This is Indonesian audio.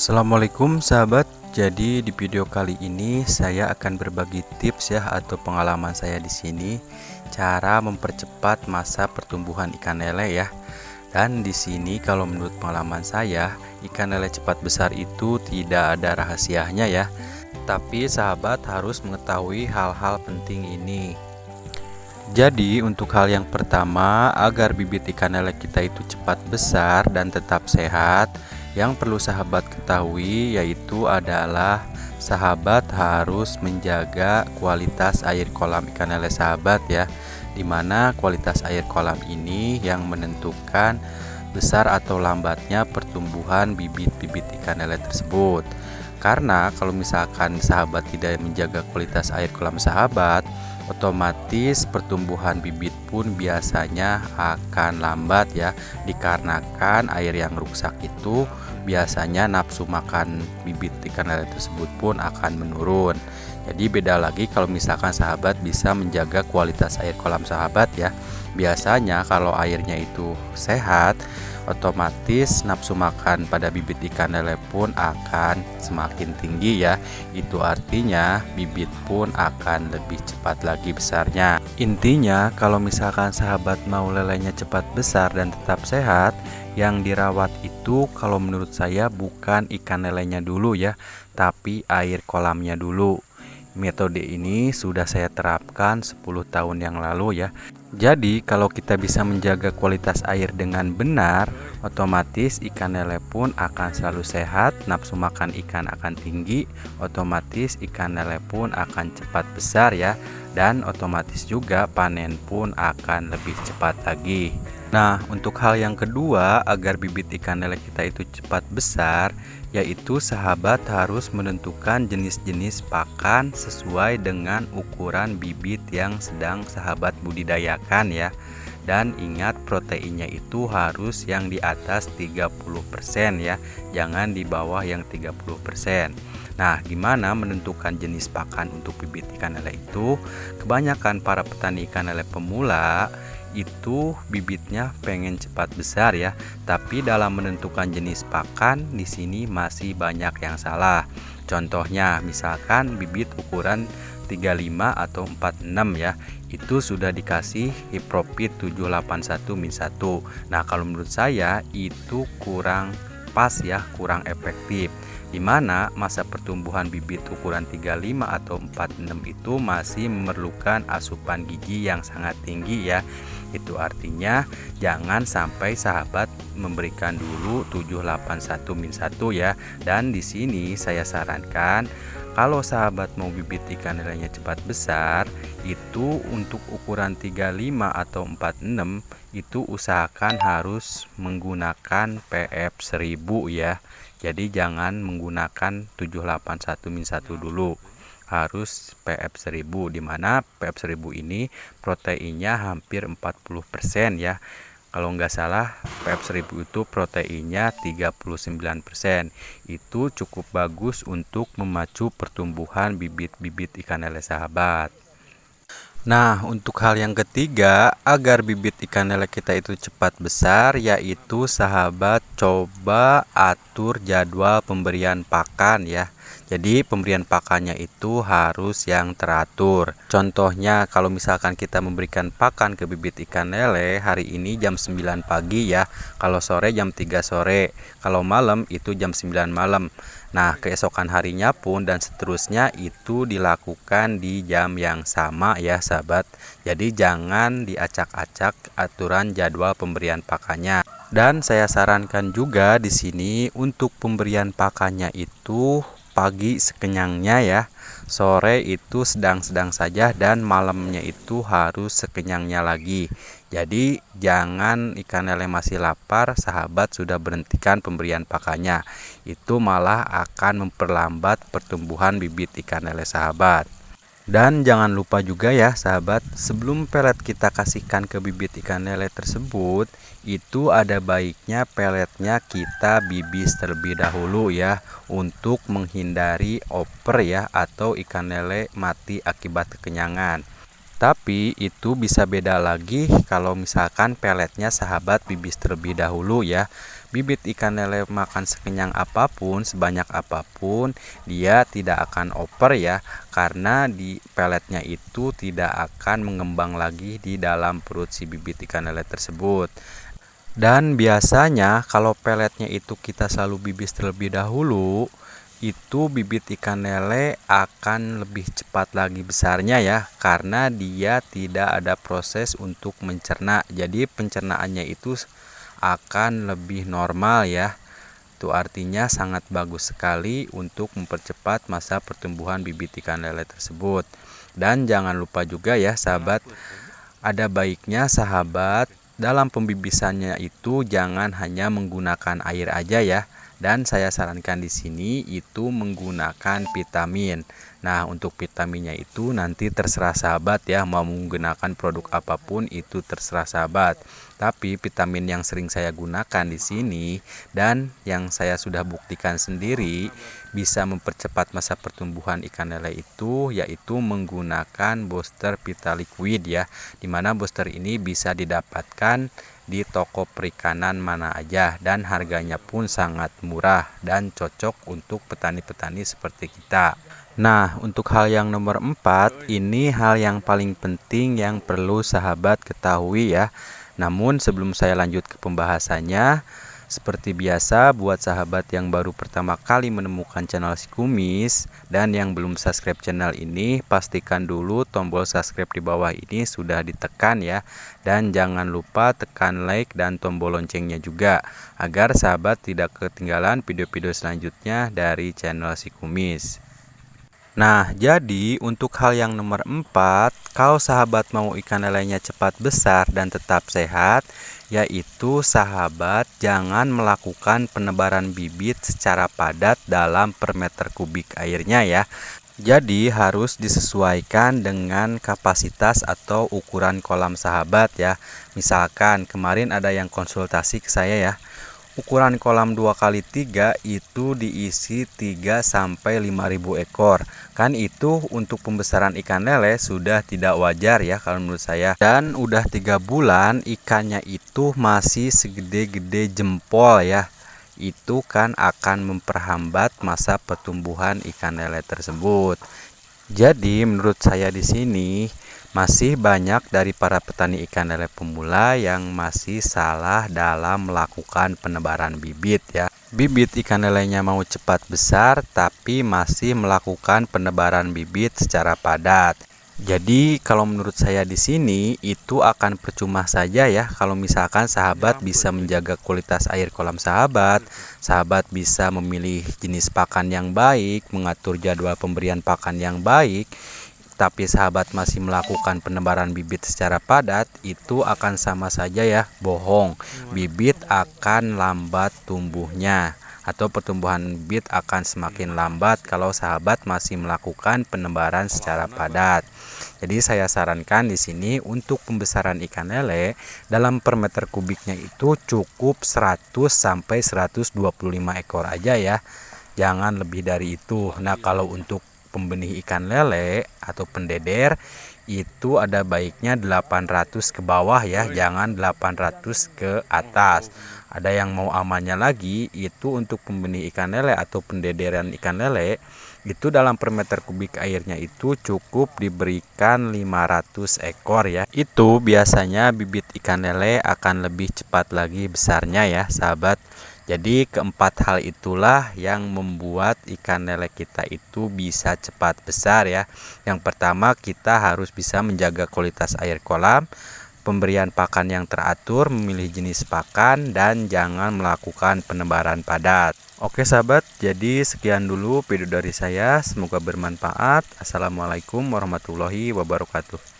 Assalamualaikum sahabat. Jadi di video kali ini saya akan berbagi tips ya atau pengalaman saya di sini cara mempercepat masa pertumbuhan ikan lele ya. Dan di sini kalau menurut pengalaman saya, ikan lele cepat besar itu tidak ada rahasianya ya. Tapi sahabat harus mengetahui hal-hal penting ini. Jadi untuk hal yang pertama, agar bibit ikan lele kita itu cepat besar dan tetap sehat, yang perlu sahabat ketahui yaitu adalah sahabat harus menjaga kualitas air kolam ikan lele sahabat ya. Dimana kualitas air kolam ini yang menentukan besar atau lambatnya pertumbuhan bibit-bibit ikan lele tersebut. Karena kalau misalkan sahabat tidak menjaga kualitas air kolam sahabat, otomatis pertumbuhan bibit pun biasanya akan lambat ya, dikarenakan air yang rusak itu biasanya nafsu makan bibit ikan lele tersebut pun akan menurun. Jadi beda lagi kalau misalkan sahabat bisa menjaga kualitas air kolam sahabat ya. Biasanya kalau airnya itu sehat, otomatis nafsu makan pada bibit ikan lele pun akan semakin tinggi ya. Itu artinya bibit pun akan lebih cepat lagi besarnya. Intinya kalau misalkan sahabat mau lelenya cepat besar dan tetap sehat, yang dirawat itu kalau menurut saya bukan ikan lelenya dulu ya, tapi air kolamnya dulu. Metode ini sudah saya terapkan 10 tahun yang lalu ya. Jadi kalau kita bisa menjaga kualitas air dengan benar, otomatis ikan lele pun akan selalu sehat, nafsu makan ikan akan tinggi, otomatis ikan lele pun akan cepat besar ya, dan otomatis juga panen pun akan lebih cepat lagi. Nah, untuk hal yang kedua, agar bibit ikan lele kita itu cepat besar, yaitu sahabat harus menentukan jenis-jenis pakan sesuai dengan ukuran bibit yang sedang sahabat budidayakan ya. Dan ingat proteinnya itu harus yang di atas 30% ya, jangan di bawah yang 30%. Nah, gimana menentukan jenis pakan untuk bibit ikan lele itu? Kebanyakan para petani ikan lele pemula itu bibitnya pengen cepat besar ya, tapi dalam menentukan jenis pakan di sini masih banyak yang salah. Contohnya misalkan bibit ukuran 35 atau 46 ya, itu sudah dikasih Hipropit 781-1. Nah, kalau menurut saya itu kurang pas ya, kurang efektif. Dimana masa pertumbuhan bibit ukuran 35 atau 46 itu masih memerlukan asupan gizi yang sangat tinggi ya. Itu artinya jangan sampai sahabat memberikan dulu 781-1 ya. Dan di sini saya sarankan kalau sahabat mau bibit ikan lelenya cepat besar, itu untuk ukuran 35 atau 46 itu usahakan harus menggunakan PF 1000 ya. Jadi jangan menggunakan 781-1 dulu. Harus PF 1000, dimana PF 1000 ini proteinnya hampir 40% ya. Kalau nggak salah PF 1000 itu proteinnya 39%. Itu cukup bagus untuk memacu pertumbuhan bibit-bibit ikan lele sahabat. Nah, untuk hal yang ketiga, agar bibit ikan lele kita itu cepat besar, yaitu sahabat coba atur jadwal pemberian pakan ya. Jadi pemberian pakannya itu harus yang teratur. Contohnya kalau misalkan kita memberikan pakan ke bibit ikan lele hari ini jam 9 pagi ya, kalau sore jam 3 sore, kalau malam itu jam 9 malam. Nah, keesokan harinya pun dan seterusnya itu dilakukan di jam yang sama ya sahabat. Jadi jangan diacak-acak aturan jadwal pemberian pakannya. Dan saya sarankan juga di sini untuk pemberian pakannya itu pagi sekenyangnya ya, sore itu sedang-sedang saja, dan malamnya itu harus sekenyangnya lagi. Jadi jangan ikan lele masih lapar sahabat sudah berhentikan pemberian pakannya, itu malah akan memperlambat pertumbuhan bibit ikan lele sahabat. Dan jangan lupa juga ya sahabat, sebelum pelet kita kasihkan ke bibit ikan lele tersebut, itu ada baiknya peletnya kita bibis terlebih dahulu ya, untuk menghindari oper ya, atau ikan lele mati akibat kekenyangan. Tapi itu bisa beda lagi kalau misalkan peletnya sahabat bibis terlebih dahulu ya. Bibit ikan lele makan sekenyang apapun, sebanyak apapun, dia tidak akan oper ya, karena di peletnya itu tidak akan mengembang lagi di dalam perut si bibit ikan lele tersebut. Dan biasanya kalau peletnya itu kita selalu bibis terlebih dahulu, itu bibit ikan lele akan lebih cepat lagi besarnya ya, karena dia tidak ada proses untuk mencerna. Jadi pencernaannya itu akan lebih normal ya. Itu artinya sangat bagus sekali untuk mempercepat masa pertumbuhan bibit ikan lele tersebut. Dan jangan lupa juga ya sahabat, ada baiknya sahabat dalam pembibisannya itu jangan hanya menggunakan air aja ya. Dan saya sarankan di sini itu menggunakan vitamin. Nah, untuk vitaminnya itu nanti terserah sahabat ya, mau menggunakan produk apapun itu terserah sahabat. Tapi vitamin yang sering saya gunakan di sini dan yang saya sudah buktikan sendiri bisa mempercepat masa pertumbuhan ikan lele itu yaitu menggunakan booster Vita Liquid ya. Dimana booster ini bisa didapatkan di toko perikanan mana aja dan harganya pun sangat murah dan cocok untuk petani-petani seperti kita. Nah, untuk hal yang nomor 4, ini hal yang paling penting yang perlu sahabat ketahui ya. Namun sebelum saya lanjut ke pembahasannya, seperti biasa buat sahabat yang baru pertama kali menemukan channel si Kumis dan yang belum subscribe channel ini, pastikan dulu tombol subscribe di bawah ini sudah ditekan ya. Dan jangan lupa tekan like dan tombol loncengnya juga agar sahabat tidak ketinggalan video-video selanjutnya dari channel si Kumis. Nah, jadi untuk hal yang nomor 4, kalau sahabat mau ikan lelenya cepat besar dan tetap sehat, yaitu sahabat jangan melakukan penebaran bibit secara padat dalam per meter kubik airnya ya. Jadi harus disesuaikan dengan kapasitas atau ukuran kolam sahabat ya. Misalkan kemarin ada yang konsultasi ke saya ya. Ukuran kolam 2x3 itu diisi 3 sampai 5.000 ekor. Kan itu untuk pembesaran ikan lele sudah tidak wajar ya kalau menurut saya. Dan udah 3 bulan ikannya itu masih segede-gede jempol ya. Itu kan akan memperhambat masa pertumbuhan ikan lele tersebut. Jadi menurut saya di sini masih banyak dari para petani ikan lele pemula yang masih salah dalam melakukan penebaran bibit ya. Bibit ikan lelenya mau cepat besar tapi masih melakukan penebaran bibit secara padat. Jadi kalau menurut saya di sini itu akan percuma saja ya kalau misalkan sahabat bisa menjaga kualitas air kolam sahabat, sahabat bisa memilih jenis pakan yang baik, mengatur jadwal pemberian pakan yang baik, tapi sahabat masih melakukan penebaran bibit secara padat, itu akan sama saja ya bohong. Bibit akan lambat tumbuhnya atau pertumbuhan bibit akan semakin lambat kalau sahabat masih melakukan penebaran secara padat. Jadi saya sarankan di sini untuk pembesaran ikan lele dalam per meter kubiknya itu cukup 100 sampai 125 ekor aja ya. Jangan lebih dari itu. Nah, kalau untuk pembenih ikan lele atau pendeder itu ada baiknya 800 ke bawah ya, jangan 800 ke atas. Ada yang mau amannya lagi itu untuk pembenih ikan lele atau pendederan ikan lele itu dalam per meter kubik airnya itu cukup diberikan 500 ekor ya. Itu biasanya bibit ikan lele akan lebih cepat lagi besarnya ya sahabat. Jadi keempat hal itulah yang membuat ikan lele kita itu bisa cepat besar ya. Yang pertama kita harus bisa menjaga kualitas air kolam, pemberian pakan yang teratur, memilih jenis pakan, dan jangan melakukan penebaran padat. Oke sahabat, jadi sekian dulu video dari saya. Semoga bermanfaat. Assalamualaikum warahmatullahi wabarakatuh.